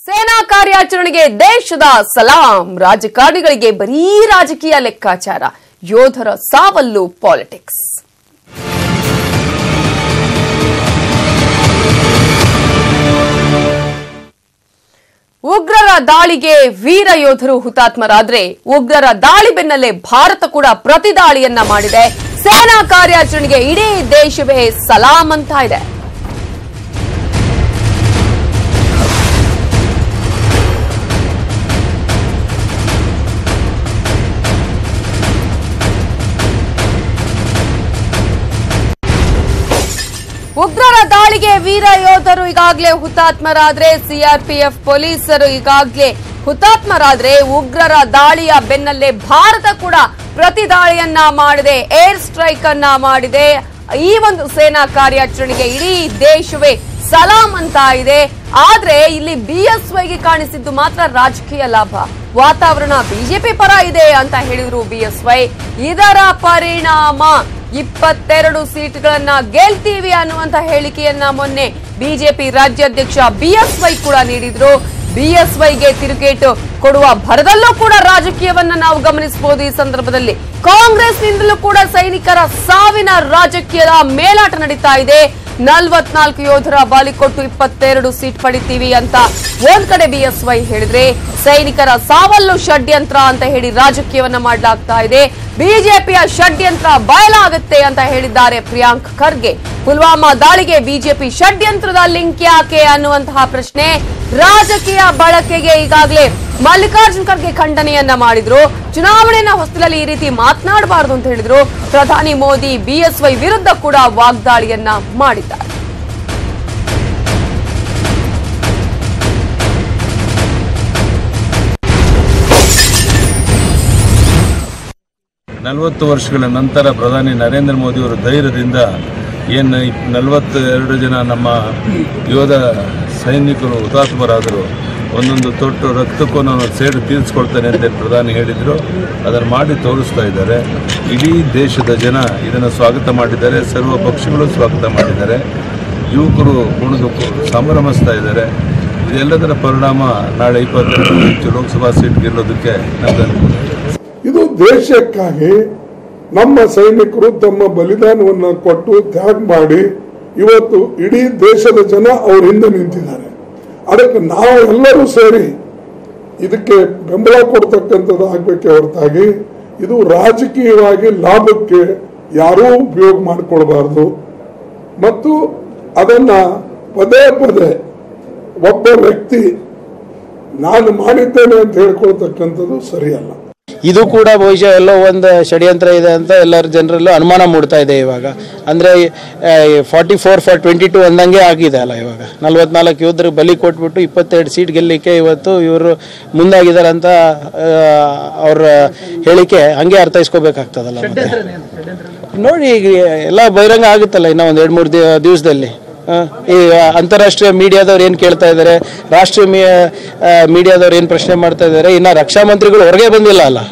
ಸೇನಾ ಕಾರ್ಯಾಚರಣೆಗೆ ದೇಶದ ಸಲಾಂ. ರಾಜಕಾರಣಿಗಳಿಗೆ ಬರೀ ರಾಜಕೀಯ ಲೆಕ್ಕಾಚಾರ, ಯೋಧರ ಸಾವಲ್ಲೂ ಪಾಲಿಟಿಕ್ಸ್. ಉಗ್ರರ ದಾಳಿಗೆ ವೀರ ಯೋಧರು ಹುತಾತ್ಮರಾದ್ರೆ ಉಗ್ರರ ದಾಳಿ ಬೆನ್ನಲ್ಲೇ ಭಾರತ ಕೂಡ ಪ್ರತಿದಾಳಿಯನ್ನ ಮಾಡಿದೆ. ಸೇನಾ ಕಾರ್ಯಾಚರಣೆಗೆ ಇಡೀ ದೇಶವೇ ಸಲಾಂ ಅಂತ ಇದೆ. ಉಗ್ರರ ದಾಳಿಗೆ ವೀರ ಯೋಧರು ಈಗಾಗಲೇ ಹುತಾತ್ಮರಾದ್ರೆ, ಸಿಆರ್ಪಿಎಫ್ ಪೊಲೀಸರು ಈಗಾಗಲೇ ಹುತಾತ್ಮರಾದ್ರೆ, ಉಗ್ರರ ದಾಳಿಯ ಬೆನ್ನಲ್ಲೇ ಭಾರತ ಕೂಡ ಪ್ರತಿದಾಳಿಯನ್ನ ಮಾಡಿದೆ, ಏರ್ ಸ್ಟ್ರೈಕ್ ಅನ್ನ ಮಾಡಿದೆ. ಈ ಒಂದು ಸೇನಾ ಕಾರ್ಯಾಚರಣೆಗೆ ಇಡೀ ದೇಶವೇ ಸಲಾಂ ಅಂತ ಇದೆ. ಆದ್ರೆ ಇಲ್ಲಿ ಬಿಎಸ್ವೈಗೆ ಕಾಣಿಸಿದ್ದು ಮಾತ್ರ ರಾಜಕೀಯ ಲಾಭ. ವಾತಾವರಣ ಬಿಜೆಪಿ ಪರ ಇದೆ ಅಂತ ಹೇಳಿದ್ರು ಬಿಎಸ್ವೈ. ಇದರ ಪರಿಣಾಮ 22 ಸೀಟ್ಗಳನ್ನ ಗೆಲ್ತೀವಿ ಅನ್ನುವಂತ ಹೇಳಿಕೆಯನ್ನ ಮೊನ್ನೆ ಬಿಜೆಪಿ ರಾಜ್ಯಾಧ್ಯಕ್ಷ ಬಿಎಸ್ವೈ ಕೂಡ ನೀಡಿದ್ರು. ಬಿಎಸ್ವೈಗೆ ತಿರುಗೇಟು ಕೊಡುವ ಭರದಲ್ಲೂ ಕೂಡ ರಾಜಕೀಯವನ್ನ ನಾವು ಗಮನಿಸಬಹುದು. ಈ ಸಂದರ್ಭದಲ್ಲಿ ಕಾಂಗ್ರೆಸ್ನಿಂದಲೂ ಕೂಡ ಸೈನಿಕರ ಸಾವಿನ ರಾಜಕೀಯದ ಮೇಲಾಟ ನಡೀತಾ ಇದೆ. 44 ಯೋಧರ ಬಲಿ ಕೊಟ್ಟು 22 ಸೀಟ್ ಪಡಿತೀವಿ ಅಂತ ಒಂದ್ ಕಡೆ ಬಿಎಸ್ವೈ ಹೇಳಿದ್ರೆ, ಸೈನಿಕರ ಸಾವಲ್ಲೂ ಷಡ್ಯಂತ್ರ ಅಂತ ಹೇಳಿ ರಾಜಕೀಯವನ್ನ ಮಾಡಲಾಗ್ತಾ ಇದೆ. ಬಿಜೆಪಿಯ ಷಡ್ಯಂತ್ರ ಬಯಲಾಗುತ್ತೆ ಅಂತ ಹೇಳಿದ್ದಾರೆ ಪ್ರಿಯಾಂಕ್ ಖರ್ಗೆ. ಪುಲ್ವಾಮಾ ದಾಳಿಗೆ ಬಿಜೆಪಿ ಷಡ್ಯಂತ್ರದ ಲಿಂಕ್ ಯಾಕೆ ಅನ್ನುವಂತಹ ಪ್ರಶ್ನೆ. ರಾಜಕೀಯ ಬಳಕೆಗೆ ಈಗಾಗಲೇ ಮಲ್ಲಿಕಾರ್ಜುನ್ ಖರ್ಗೆ ಖಂಡನೆಯನ್ನ ಮಾಡಿದ್ರು. ಚುನಾವಣೆಯ ಹೊಸದಲ್ಲಿ ಈ ರೀತಿ ಮಾತನಾಡಬಾರದು ಅಂತ ಹೇಳಿದ್ರು. ಪ್ರಧಾನಿ ಮೋದಿ ಬಿಎಸ್ವೈ ವಿರುದ್ಧ ಕೂಡ ವಾಗ್ದಾಳಿಯನ್ನ ಮಾಡಿದ್ದಾರೆ. ನಲವತ್ತು ವರ್ಷಗಳ ನಂತರ ಪ್ರಧಾನಿ ನರೇಂದ್ರ ಮೋದಿ ಅವರ ಧೈರ್ಯದಿಂದ ಏನು 42 ಜನ ನಮ್ಮ ಯೋಧ ಸೈನಿಕರು ಹುತಾತ್ಮರಾದರು, ಒಂದೊಂದು ತೊಟ್ಟು ರಕ್ತಕ್ಕೂ ನಾನು ಸೇಡು ತೀರಿಸ್ಕೊಳ್ತೇನೆ ಅಂತ ಪ್ರಧಾನಿ ಹೇಳಿದರು. ಅದನ್ನು ಮಾಡಿ ತೋರಿಸ್ತಾ ಇದ್ದಾರೆ. ಇಡೀ ದೇಶದ ಜನ ಇದನ್ನು ಸ್ವಾಗತ ಮಾಡಿದ್ದಾರೆ. ಸರ್ವ ಪಕ್ಷಗಳು ಸ್ವಾಗತ ಮಾಡಿದ್ದಾರೆ. ಯುವಕರು ಕುಣಿದು ಸಂಭ್ರಮಿಸ್ತಾ ಇದ್ದಾರೆ. ಇದೆಲ್ಲದರ ಪರಿಣಾಮ ನಾಳೆ 22 ಹೆಚ್ಚು ಲೋಕಸಭಾ ಸೀಟ್ ಗೆಲ್ಲೋದಕ್ಕೆ ನಮಗೆ ಇದು ದೇಶಕ್ಕಾಗಿ ನಮ್ಮ ಸೈನಿಕರು ತಮ್ಮ ಬಲಿದಾನವನ್ನು ಕೊಟ್ಟು ತ್ಯಾಗ ಮಾಡಿ ಇವತ್ತು ಇಡೀ ದೇಶದ ಜನ ಅವ್ರ ಹಿಂದೆ ನಿಂತಿದ್ದಾರೆ. ಅದಕ್ಕೆ ನಾವು ಎಲ್ಲರೂ ಸೇರಿ ಇದಕ್ಕೆ ಬೆಂಬಲ ಕೊಡ್ತಕ್ಕಂಥದ್ದು ಆಗಬೇಕೆ ಹೊರತಾಗಿ ಇದು ರಾಜಕೀಯವಾಗಿ ಲಾಭಕ್ಕೆ ಯಾರೂ ಉಪಯೋಗ ಮಾಡಿಕೊಳ್ಬಾರ್ದು. ಮತ್ತು ಅದನ್ನ ಪದೇ ಪದೇ ಒಬ್ಬ ವ್ಯಕ್ತಿ ನಾನು ಮಾಡಿದ್ದೇನೆ ಅಂತ ಹೇಳ್ಕೊಳ್ತಕ್ಕಂಥದ್ದು ಸರಿಯಲ್ಲ. ಇದು ಕೂಡ ಬಹುಶಃ ಎಲ್ಲೋ ಒಂದು ಷಡ್ಯಂತ್ರ ಇದೆ ಅಂತ ಎಲ್ಲರ ಜನರಲ್ಲೂ ಅನುಮಾನ ಮೂಡ್ತಾ ಇದೆ. ಇವಾಗ ಅಂದರೆ 44-22 ಅಂದಂಗೆ ಆಗಿದೆ ಅಲ್ಲ. ಇವಾಗ 44 ಯೋಧರು ಬಲಿ ಕೊಟ್ಬಿಟ್ಟು 22 ಸೀಟ್ ಗೆಲ್ಲಲಿಕ್ಕೆ ಇವತ್ತು ಇವರು ಮುಂದಾಗಿದ್ದಾರೆ ಅಂತ ಅವ್ರ ಹೇಳಿಕೆ ಹಂಗೆ ಅರ್ಥೈಸ್ಕೋಬೇಕಾಗ್ತದಲ್ಲ. ನೋಡಿ ಈಗ ಎಲ್ಲ ಬಹಿರಂಗ ಆಗುತ್ತಲ್ಲ ಇನ್ನೂ ಒಂದು 2-3 ದಿವಸದಲ್ಲಿ. ಈ ಅಂತಾರಾಷ್ಟ್ರೀಯ ಮೀಡಿಯಾದವ್ರು ಏನು ಕೇಳ್ತಾ ಇದ್ದಾರೆ, ರಾಷ್ಟ್ರೀಯ ಮೀಡಿಯಾದವ್ರು ಏನು ಪ್ರಶ್ನೆ ಮಾಡ್ತಾ ಇದ್ದಾರೆ, ಇನ್ನು ರಕ್ಷಾ ಮಂತ್ರಿಗಳು ಹೊರಗೆ ಬಂದಿಲ್ಲ ಅಲ್ಲ.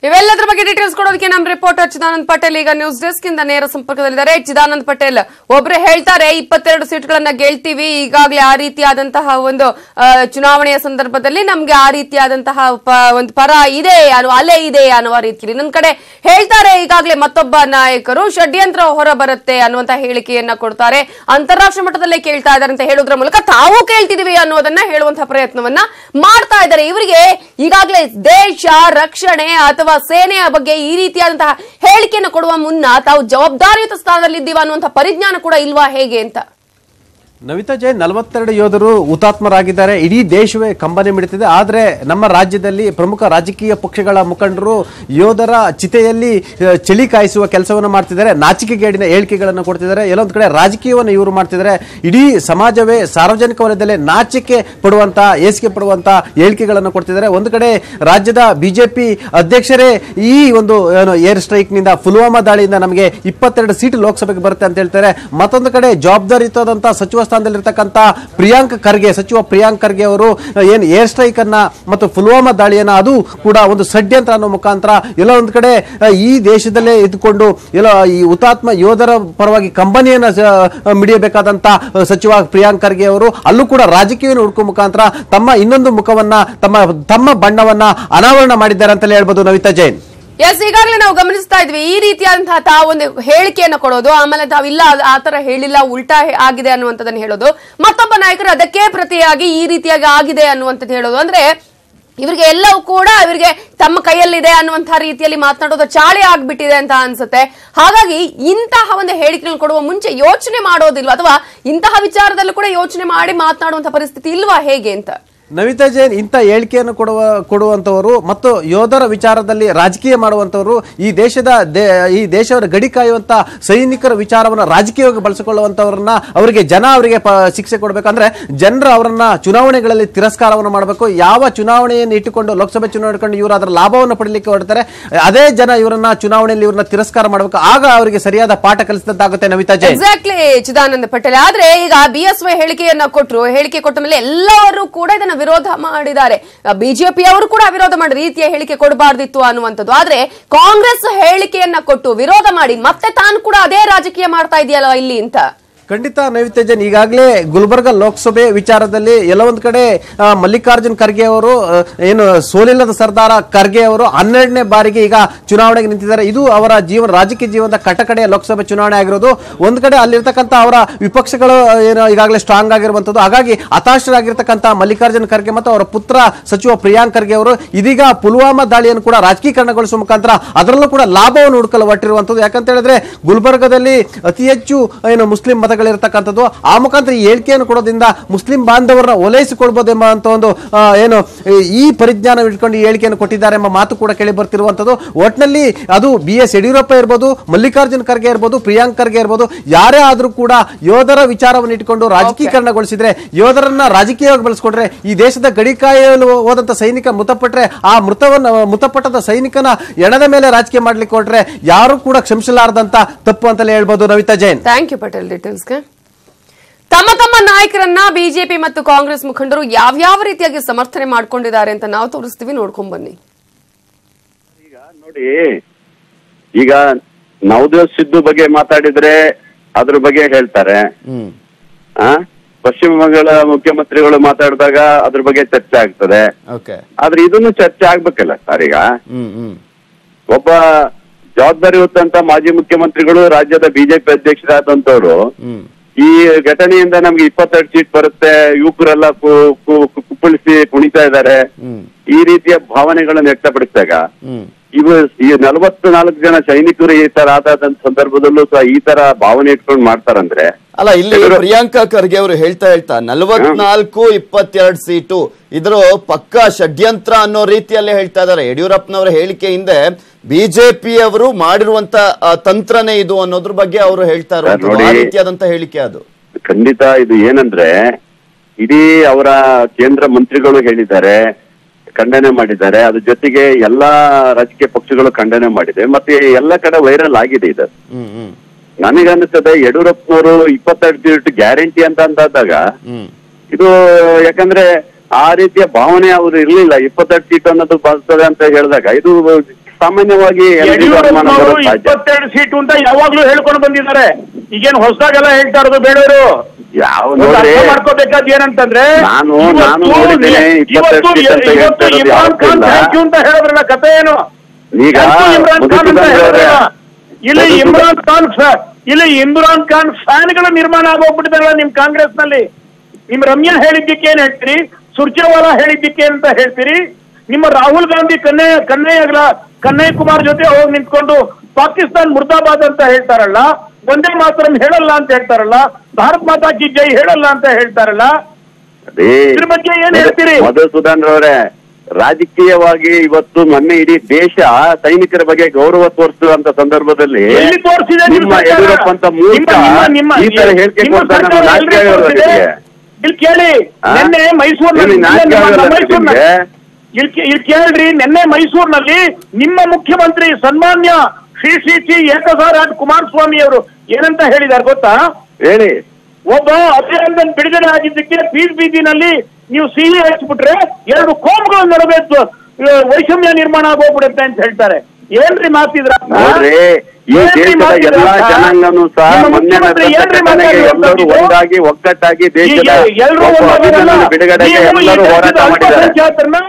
ಇವೆಲ್ಲದರ ಬಗ್ಗೆ ಡೀಟೇಲ್ಸ್ ಕೊಡೋದಕ್ಕೆ ನಮ್ಮ ರಿಪೋರ್ಟರ್ ಚಿದಾನಂದ್ ಪಟೇಲ್ ಈಗ ನ್ಯೂಸ್ ಡೆಸ್ಕ್ ಇಂದ ನೇರ ಸಂಪರ್ಕದಲ್ಲಿದ್ದಾರೆ. ಚಿದಾನಂದ್ ಪಟೇಲ್, ಒಬ್ರು ಹೇಳ್ತಾರೆ 22 ಸೀಟ್ಗಳನ್ನ ಗೆಲ್ತೀವಿ, ಈಗಾಗಲೇ ಆ ರೀತಿಯಾದಂತಹ ಒಂದು ಚುನಾವಣೆಯ ಸಂದರ್ಭದಲ್ಲಿ ನಮ್ಗೆ ಆ ರೀತಿಯಾದಂತಹ ಒಂದು ಪರ ಇದೆ, ಅಲೆ ಇದೆ ಅನ್ನುವ ರೀತಿಯಲ್ಲಿ. ಇನ್ನೊಂದ್ ಕಡೆ ಹೇಳ್ತಾರೆ ಈಗಾಗಲೇ ಮತ್ತೊಬ್ಬ ನಾಯಕರು ಷಡ್ಯಂತ್ರ ಹೊರ ಬರುತ್ತೆ ಅನ್ನುವಂತ ಹೇಳಿಕೆಯನ್ನ ಕೊಡ್ತಾರೆ. ಅಂತಾರಾಷ್ಟ್ರೀಯ ಮಟ್ಟದಲ್ಲೇ ಕೇಳ್ತಾ ಇದ್ದಾರೆ ಅಂತ ಹೇಳೋದ್ರ ಮೂಲಕ ತಾವು ಕೇಳ್ತಿದೀವಿ ಅನ್ನೋದನ್ನ ಹೇಳುವಂತಹ ಪ್ರಯತ್ನವನ್ನ ಮಾಡ್ತಾ ಇದ್ದಾರೆ. ಇವರಿಗೆ ಈಗಾಗಲೇ ದೇಶ ರಕ್ಷಣೆ ಅಥವಾ ಸೇನೆಯ ಬಗ್ಗೆ ಈ ರೀತಿಯಾದಂತಹ ಹೇಳಿಕೆಯನ್ನು ಕೊಡುವ ಮುನ್ನ ತಾವು ಜವಾಬ್ದಾರಿಯುತ ಸ್ಥಾನದಲ್ಲಿದ್ದೀವ ಅನ್ನುವಂತಹ ಪರಿಜ್ಞಾನ ಕೂಡ ಇಲ್ವಾ, ಹೇಗೆ ಅಂತ? ನವಿತಾ ಜೈನ್, 42 ಯೋಧರು ಹುತಾತ್ಮರಾಗಿದ್ದಾರೆ. ಇಡೀ ದೇಶವೇ ಕಂಬನಿ ಮಿಡುತ್ತಿದೆ. ಆದರೆ ನಮ್ಮ ರಾಜ್ಯದಲ್ಲಿ ಪ್ರಮುಖ ರಾಜಕೀಯ ಪಕ್ಷಗಳ ಮುಖಂಡರು ಯೋಧರ ಚಿತೆಯಲ್ಲಿ ಚಳಿ ಕಾಯಿಸುವ ಕೆಲಸವನ್ನು ಮಾಡ್ತಿದ್ದಾರೆ. ನಾಚಿಕೆಗೇಡಿನ ಹೇಳಿಕೆಗಳನ್ನು ಕೊಡ್ತಿದ್ದಾರೆ. ಎಲ್ಲೊಂದು ಕಡೆ ರಾಜಕೀಯವನ್ನು ಇವರು ಮಾಡ್ತಿದ್ದಾರೆ. ಇಡೀ ಸಮಾಜವೇ ಸಾರ್ವಜನಿಕ ವಲಯದಲ್ಲಿ ನಾಚಿಕೆ ಪಡುವಂತ, ಏಸಿಗೆ ಪಡುವಂತ ಹೇಳಿಕೆಗಳನ್ನು ಕೊಡ್ತಿದ್ದಾರೆ. ಒಂದು ಕಡೆ ರಾಜ್ಯದ ಬಿಜೆಪಿ ಅಧ್ಯಕ್ಷರೇ ಈ ಒಂದು ಏರ್ ಸ್ಟ್ರೈಕ್ ನಿಂದ, ಪುಲ್ವಾಮಾ ದಾಳಿಯಿಂದ ನಮಗೆ 22 ಸೀಟ್ ಲೋಕಸಭೆಗೆ ಬರುತ್ತೆ ಅಂತ ಹೇಳ್ತಾರೆ. ಮತ್ತೊಂದು ಕಡೆ ಜವಾಬ್ದಾರಿಯುತವಾದಂತಹ ಸಚಿವ ಸ್ಥಾನದಲ್ಲಿರ್ತಕ್ಕಂಥ ಪ್ರಿಯಾಂಕ್ ಖರ್ಗೆ, ಸಚಿವ ಪ್ರಿಯಾಂಕ್ ಖರ್ಗೆ ಅವರು ಏನು ಏರ್ ಸ್ಟ್ರೈಕ್ ಅನ್ನ ಮತ್ತು ಪುಲ್ವಾಮಾ ದಾಳಿಯನ್ನ ಅದು ಕೂಡ ಒಂದು ಷಡ್ಯಂತ್ರ ಅನ್ನೋ ಮುಖಾಂತರ ಎಲ್ಲೋ ಒಂದ್ ಕಡೆ ಈ ದೇಶದಲ್ಲೇ ಇದ್ದುಕೊಂಡು ಎಲ್ಲೋ ಈ ಹುತಾತ್ಮ ಯೋಧರ ಪರವಾಗಿ ಕಂಬನಿಯನ್ನ ಮಿಡಿಯಬೇಕಾದಂತ ಸಚಿವ ಪ್ರಿಯಾಂಕ್ ಖರ್ಗೆ ಅವರು ಅಲ್ಲೂ ಕೂಡ ರಾಜಕೀಯ ಹುಡುಕುವ ಮುಖಾಂತರ ತಮ್ಮ ಇನ್ನೊಂದು ಮುಖವನ್ನ ತಮ್ಮ ಬಣ್ಣವನ್ನ ಅನಾವರಣ ಮಾಡಿದ್ದಾರೆ ಅಂತಲೇ ಹೇಳ್ಬೋದು. ನವಿತಾ ಜೈನ್, ಎಸ್, ಈಗಾಗಲೇ ನಾವು ಗಮನಿಸ್ತಾ ಇದ್ವಿ ಈ ರೀತಿಯಾದಂತಹ ತಾವೊಂದು ಹೇಳಿಕೆಯನ್ನು ಕೊಡೋದು, ಆಮೇಲೆ ತಾವಿಲ್ಲ ಆತರ ಹೇಳಿಲ್ಲ ಉಲ್ಟಾ ಆಗಿದೆ ಅನ್ನುವಂಥದ್ದನ್ನು ಹೇಳೋದು, ಮತ್ತೊಬ್ಬ ನಾಯಕರು ಅದಕ್ಕೆ ಪ್ರತಿಯಾಗಿ ಈ ರೀತಿಯಾಗಿ ಆಗಿದೆ ಅನ್ನುವಂಥದ್ದು ಹೇಳೋದು. ಅಂದ್ರೆ ಇವರಿಗೆ ಎಲ್ಲವೂ ಕೂಡ ಇವರಿಗೆ ತಮ್ಮ ಕೈಯಲ್ಲಿದೆ ಅನ್ನುವಂತಹ ರೀತಿಯಲ್ಲಿ ಮಾತನಾಡೋದು ಚಾಳಿ ಆಗ್ಬಿಟ್ಟಿದೆ ಅಂತ ಅನ್ಸುತ್ತೆ. ಹಾಗಾಗಿ ಇಂತಹ ಒಂದು ಹೇಳಿಕೆಗಳನ್ನು ಕೊಡುವ ಮುಂಚೆ ಯೋಚನೆ ಮಾಡೋದಿಲ್ವಾ, ಅಥವಾ ಇಂತಹ ವಿಚಾರದಲ್ಲೂ ಕೂಡ ಯೋಚನೆ ಮಾಡಿ ಮಾತನಾಡುವಂತಹ ಪರಿಸ್ಥಿತಿ ಇಲ್ವಾ ಹೇಗೆ ಅಂತ? ನವಿತಾ ಜೈನ್, ಇಂಥ ಹೇಳಿಕೆಯನ್ನು ಕೊಡುವಂತವರು ಮತ್ತು ಯೋಧರ ವಿಚಾರದಲ್ಲಿ ರಾಜಕೀಯ ಮಾಡುವಂತವರು ಈ ದೇಶದ ಗಡಿ ಕಾಯುವಂತ ಸೈನಿಕರ ವಿಚಾರವನ್ನು ರಾಜಕೀಯವಾಗಿ ಬಳಸಿಕೊಳ್ಳುವಂತವ್ರನ್ನ ಅವರಿಗೆ ಶಿಕ್ಷೆ ಕೊಡಬೇಕಂದ್ರೆ ಜನರು ಅವರನ್ನ ಚುನಾವಣೆಗಳಲ್ಲಿ ತಿರಸ್ಕಾರವನ್ನು ಮಾಡಬೇಕು. ಯಾವ ಚುನಾವಣೆಯನ್ನು ಇಟ್ಟುಕೊಂಡು ಲೋಕಸಭೆ ಚುನಾವಣೆ ಇಟ್ಟುಕೊಂಡು ಇವರು ಅದರ ಲಾಭವನ್ನು ಪಡಲಿಕ್ಕೆ ಹೊರಡ್ತಾರೆ, ಅದೇ ಜನ ಇವರನ್ನ ಚುನಾವಣೆಯಲ್ಲಿ ಇವರನ್ನ ತಿರಸ್ಕಾರ ಮಾಡಬೇಕು. ಆಗ ಅವರಿಗೆ ಸರಿಯಾದ ಪಾಠ ಕಲಿಸಿದಂತಾಗುತ್ತೆ. ನವಿತಾ ಜೈನ್, ಎಕ್ಸಾಕ್ಟ್ಲಿ ಚಿದಾನಂದ ಪಟೇಲ್. ಆದ್ರೆ ಈಗ ಬಿಎಸ್ವೈ ಹೇಳಿಕೆಯನ್ನ ಹೇಳಿಕೆ ಕೊಟ್ಟ ಮೇಲೆ ಎಲ್ಲರೂ ಕೂಡ ಇದನ್ನ ವಿರೋಧ ಮಾಡಿದ್ದಾರೆ. ಬಿಜೆಪಿ ಅವರು ಕೂಡ ವಿರೋಧ ಮಾಡಿ ರೀತಿಯ ಹೇಳಿಕೆ ಕೊಡಬಾರ್ದಿತ್ತು ಅನ್ನುವಂಥದ್ದು. ಆದ್ರೆ ಕಾಂಗ್ರೆಸ್ ಹೇಳಿಕೆಯನ್ನ ಕೊಟ್ಟು ವಿರೋಧ ಮಾಡಿ ಮತ್ತೆ ತಾನು ಕೂಡ ಅದೇ ರಾಜಕೀಯ ಮಾಡ್ತಾ ಇದೆಯಲ್ಲ ಇಲ್ಲಿ ಅಂತ. ಖಂಡಿತ ನವಿತಾ ಜೈನ್, ಈಗಾಗಲೇ ಗುಲ್ಬರ್ಗ ಲೋಕಸಭೆ ವಿಚಾರದಲ್ಲಿ ಎಲ್ಲ ಒಂದ್ ಕಡೆ ಮಲ್ಲಿಕಾರ್ಜುನ್ ಖರ್ಗೆ ಅವರು ಏನು ಸೋಲಿಲ್ಲದ ಸರ್ದಾರ ಖರ್ಗೆ ಅವರು 12ನೇ ಬಾರಿಗೆ ಈಗ ಚುನಾವಣೆಗೆ ನಿಂತಿದ್ದಾರೆ. ಇದು ಅವರ ರಾಜಕೀಯ ಜೀವನದ ಕಟಕಡೆಯ ಲೋಕಸಭೆ ಚುನಾವಣೆ ಆಗಿರೋದು. ಒಂದ್ ಕಡೆ ಅಲ್ಲಿರ್ತಕ್ಕಂಥ ಅವರ ವಿಪಕ್ಷಗಳು ಏನು ಈಗಾಗಲೇ ಸ್ಟ್ರಾಂಗ್ ಆಗಿರುವಂತದ್ದು. ಹಾಗಾಗಿ ಹತಾಶರಾಗಿರ್ತಕ್ಕಂಥ ಮಲ್ಲಿಕಾರ್ಜುನ್ ಖರ್ಗೆ ಮತ್ತು ಅವರ ಪುತ್ರ ಸಚಿವ ಪ್ರಿಯಾಂಕ್ ಖರ್ಗೆ ಅವರು ಇದೀಗ ಪುಲ್ವಾಮಾ ದಾಳಿಯನ್ನು ಕೂಡ ರಾಜಕೀಕರಣಗೊಳಿಸುವ ಮುಖಾಂತರ ಅದರಲ್ಲೂ ಕೂಡ ಲಾಭವನ್ನು ಹುಡುಕಲು ಹೊರಟಿರುವಂತದ್ದು. ಯಾಕಂತ ಹೇಳಿದ್ರೆ ಗುಲ್ಬರ್ಗದಲ್ಲಿ ಅತಿ ಹೆಚ್ಚು ಏನು ಮುಸ್ಲಿಂ ಮತಗಳಿರ್ತಕ್ಕಂಥದ್ದು. ಆ ಮುಖಾಂತರ ಈ ಹೇಳಿಕೆಯನ್ನು ಕೊಡೋದ್ರಿಂದ ಮುಸ್ಲಿಂ ಬಾಂಧವರನ್ನ ಓಲೈಸಿಕೊಳ್ಬಹುದೆಂಬ ಅಂತ ಒಂದು ಏನು ಈ ಪರಿಜ್ಞಾನ ಇಟ್ಕೊಂಡು ಈ ಹೇಳಿಕೆಯನ್ನು ಕೊಟ್ಟಿದ್ದಾರೆ ಎಂಬ ಮಾತು ಕೂಡ ಕೇಳಿ ಬರ್ತಿರುವಂತದ್ದು. ಒಟ್ಟಿನಲ್ಲಿ ಅದು BS ಯಡಿಯೂರಪ್ಪ ಇರ್ಬೋದು, ಮಲ್ಲಿಕಾರ್ಜುನ್ ಖರ್ಗೆ ಇರ್ಬೋದು, ಪ್ರಿಯಾಂಕ್ ಖರ್ಗೆ ಇರ್ಬೋದು, ಯಾರೇ ಆದ್ರೂ ಕೂಡ ಯೋಧರ ವಿಚಾರವನ್ನು ಇಟ್ಟುಕೊಂಡು ರಾಜಕೀಕರಣಗೊಳಿಸಿದ್ರೆ, ಯೋಧರನ್ನ ರಾಜಕೀಯವಾಗಿ ಬಳಸಿಕೊಂಡ್ರೆ, ಈ ದೇಶದ ಗಡಿ ಕಾಯಲು ಹೋದಂತ ಸೈನಿಕ ಮೃತಪಟ್ಟರೆ ಆ ಮೃತಪಟ್ಟದ ಸೈನಿಕನ ಎಣದ ಮೇಲೆ ರಾಜಕೀಯ ಮಾಡ್ಲಿಕ್ಕೆ ಹೊರಟ್ರೆ ಯಾರು ಕೂಡ ಕ್ಷಮಿಸಲಾರದಂತ ತಪ್ಪು ಅಂತಲೇ ಹೇಳ್ಬೋದು. ನವಿತಾ ಜೈನ್, ಥ್ಯಾಂಕ್ ಯು ಪಟೇಲ್ ಡೀಟೇಲ್ಸ್ಗೆ. ತಮ್ಮ ನಾಯಕರನ್ನ ಬಿಜೆಪಿ ಮತ್ತು ಕಾಂಗ್ರೆಸ್ ಮುಖಂಡರು ಯಾವ್ಯಾವ ರೀತಿಯಾಗಿ ಸಮರ್ಥನೆ ಮಾಡ್ಕೊಂಡಿದ್ದಾರೆ ಅಂತ ನಾವು ತೋರಿಸ್ತೀವಿ, ನೋಡ್ಕೊಂಡ್ ಬನ್ನಿ. ಈಗ ನೋಡಿ, ಈಗ ನವಜೋತ್ ಸಿದ್ದು ಬಗ್ಗೆ ಮಾತಾಡಿದ್ರೆ ಅದ್ರ ಬಗ್ಗೆ ಹೇಳ್ತಾರೆ. ಪಶ್ಚಿಮ ಬಂಗಾಳ ಮುಖ್ಯಮಂತ್ರಿಗಳು ಮಾತಾಡಿದಾಗ ಅದ್ರ ಬಗ್ಗೆ ಚರ್ಚೆ ಆಗ್ತದೆ. ಆದ್ರೆ ಇದನ್ನು ಚರ್ಚೆ ಆಗ್ಬೇಕಲ್ಲ ಸರ್. ಈಗ ಒಬ್ಬ ಜವಾಬ್ದಾರಿಯುತಂತ ಮಾಜಿ ಮುಖ್ಯಮಂತ್ರಿಗಳು ರಾಜ್ಯದ ಬಿಜೆಪಿ ಅಧ್ಯಕ್ಷರಾದಂತವ್ರು ಈ ಘಟನೆಯಿಂದ ನಮ್ಗೆ 22 ಸೀಟ್ ಬರುತ್ತೆ, ಯುವಕರೆಲ್ಲ ಕುಪ್ಪಳಿಸಿ ಕುಣಿತಾ ಇದ್ದಾರೆ, ಈ ರೀತಿಯ ಭಾವನೆಗಳನ್ನು ವ್ಯಕ್ತಪಡಿಸಿದಾಗ ಈ 44 ಜನ ಸೈನಿಕರು ಈ ತರ ಆದ ಸಂದರ್ಭದಲ್ಲೂ ಸಹ ಈ ತರ ಭಾವನೆ ಇಟ್ಕೊಂಡು ಮಾಡ್ತಾರಂದ್ರೆ ಅಲ್ಲ, ಇಲ್ಲಿ ಪ್ರಿಯಾಂಕಾ ಖರ್ಗೆ ಅವರು ಹೇಳ್ತಾ 44-22 ಸೀಟು ಇದ್ರ ಪಕ್ಕ ಷಡ್ಯಂತ್ರ ಅನ್ನೋ ರೀತಿಯಲ್ಲೇ ಹೇಳ್ತಾ ಇದ್ದಾರೆ. ಯಡಿಯೂರಪ್ಪನವರ ಹೇಳಿಕೆ ಹಿಂದೆ ಬಿಜೆಪಿ ಅವರು ಮಾಡಿರುವಂತ ತಂತ್ರನೇ ಇದು ಅನ್ನೋದ್ರ ಬಗ್ಗೆ ಅವರು ಹೇಳ್ತಾ ಇರೋ ರೀತಿಯಾದಂತ ಹೇಳಿಕೆ ಅದು. ಖಂಡಿತ ಇದು ಏನಂದ್ರೆ ಇಡೀ ಅವರ ಕೇಂದ್ರ ಮಂತ್ರಿಗಳು ಹೇಳಿದ್ದಾರೆ, ಖಂಡನೆ ಮಾಡಿದ್ದಾರೆ. ಅದ್ರ ಜೊತೆಗೆ ಎಲ್ಲಾ ರಾಜಕೀಯ ಪಕ್ಷಗಳು ಖಂಡನೆ ಮಾಡಿದೆ, ಮತ್ತೆ ಎಲ್ಲ ಕಡೆ ವೈರಲ್ ಆಗಿದೆ ಇದು. ನನಗನ್ನಿಸ್ತದೆ ಯಡಿಯೂರಪ್ಪನವರು 22 ಸೀಟ್ ಗ್ಯಾರಂಟಿ ಅಂತ ಅಂದಾಗ ಇದು, ಯಾಕಂದ್ರೆ ಆ ರೀತಿಯ ಭಾವನೆ ಅವರು ಇರ್ಲಿಲ್ಲ. 22 ಸೀಟ್ ಅನ್ನೋದು ಬರ್ತದೆ ಅಂತ ಹೇಳಿದಾಗ ಇದು ಸಾಮಾನ್ಯವಾಗಿ 22 ಸೀಟು ಅಂತ ಯಾವಾಗ್ಲೂ ಹೇಳ್ಕೊಂಡು ಬಂದಿದ್ದಾರೆ. ಈಗೇನು ಹೊಸದಾಗೆಲ್ಲ ಹೇಳ್ತಾ ಇರೋದು ಬೇಡವರು. ಯಾವ ನೋಡ್ರಿ, ಮಾಡ್ಕೋಬೇಕಾದ್ ಏನಂತಂದ್ರೆ ನಾನು ನೋಡಿದ್ದೇನೆ 22 ಸೀಟ್ ಅಂತ ಹೇಳಿದ್ರಲ್ಲ, ಕಥೆ ಏನು? ಈಗ ಇಲ್ಲಿ ಇಮ್ರಾನ್ ಖಾನ್ ಫ್ಯಾನ್ಗಳ ನಿರ್ಮಾಣ ಆಗೋಗ್ಬಿಟ್ಟಿದಾರಲ್ಲ ನಿಮ್ ಕಾಂಗ್ರೆಸ್ ನಲ್ಲಿ. ನಿಮ್ ರಮ್ಯಾ ಹೇಳಿದ್ದಕ್ಕೆ ಏನ್ ಹೇಳ್ತೀರಿ, ಸುರ್ಜೇವಾಲಾ ಹೇಳಿದ್ದಕ್ಕೆ ಅಂತ ಹೇಳ್ತೀರಿ. ನಿಮ್ಮ ರಾಹುಲ್ ಗಾಂಧಿ ಕನ್ನಯ್ಯ ಕುಮಾರ್ ಜೊತೆ ಹೋಗಿ ನಿಂತ್ಕೊಂಡು ಪಾಕಿಸ್ತಾನ್ ಮುರ್ದಾಬಾದ್ ಅಂತ ಹೇಳ್ತಾರಲ್ಲ, ಒಂದೇ ಮಾತರಂ ಹೇಳಲ್ಲ ಅಂತ ಹೇಳ್ತಾರಲ್ಲ, ಭಾರತ್ ಮಾತಾ ಕಿ ಜೈ ಹೇಳಲ್ಲ ಅಂತ ಹೇಳ್ತಾರಲ್ಲ, ಇದ್ರ ಬಗ್ಗೆ ಏನ್ ಹೇಳ್ತೀರಿ? ಮಧುಸೂದನ್ ರವರೇ, ರಾಜಕೀಯವಾಗಿ ಇವತ್ತು ಮೊನ್ನೆ ಇಡೀ ದೇಶ ಸೈನಿಕರ ಬಗ್ಗೆ ಗೌರವ ತೋರಿಸುವಂತ ಸಂದರ್ಭದಲ್ಲಿ ನಿಮ್ಮ ಯಡಿಯೂರಪ್ಪ ಅಂತ ಮೂರ್ಖ ಈ ತರ ಹೇಳಿಕೆ ಕೊಡ್ತಾರೆ. ಇಲ್ಲಿ ಕೇಳಿ, ನಿನ್ನೆ ಮೈಸೂರಿನಲ್ಲಿ ಇಲ್ಲಿ ಕೇಳ್ರಿ, ನಿನ್ನೆ ಮೈಸೂರಿನಲ್ಲಿ ನಿಮ್ಮ ಮುಖ್ಯಮಂತ್ರಿ ಸನ್ಮಾನ್ಯ ಶ್ರೀ ಏಕಸಾರ ಕುಮಾರಸ್ವಾಮಿ ಅವರು ಏನಂತ ಹೇಳಿದಾರೆ ಗೊತ್ತಾ? ಹೇಳಿ. ಒಬ್ಬ ಅಭಿನಂದನ್ ಬಿಡುಗಡೆ ಆಗಿದ್ದಕ್ಕೆ ಬೀದಿನಲ್ಲಿ ನೀವು ಸಿಹಿ ಹಚ್ಬಿಟ್ರೆ 2 ಕೋಮುಗಳ ನಡುವೆ ವೈಷಮ್ಯ ನಿರ್ಮಾಣ ಆಗೋಗ್ಬಿಡುತ್ತೆ ಅಂತ ಹೇಳ್ತಾರೆ. ಏನ್ರಿ ಮಾತಿದ್ರ? ನೋಡ್ರಿ, ಈ ದೇಶದ ಎಲ್ಲಾ ಜನಾಂಗನೂ ಸಹ ಎಲ್ಲರೂ ಒಂದಾಗಿ ಒಗ್ಗಟ್ಟಾಗಿ ದೇಶದ ಬಿಡುಗಡೆಗೆ ಎಲ್ಲರೂ ಹೋರಾಟ ಮಾಡಿದ್ದಾರೆ.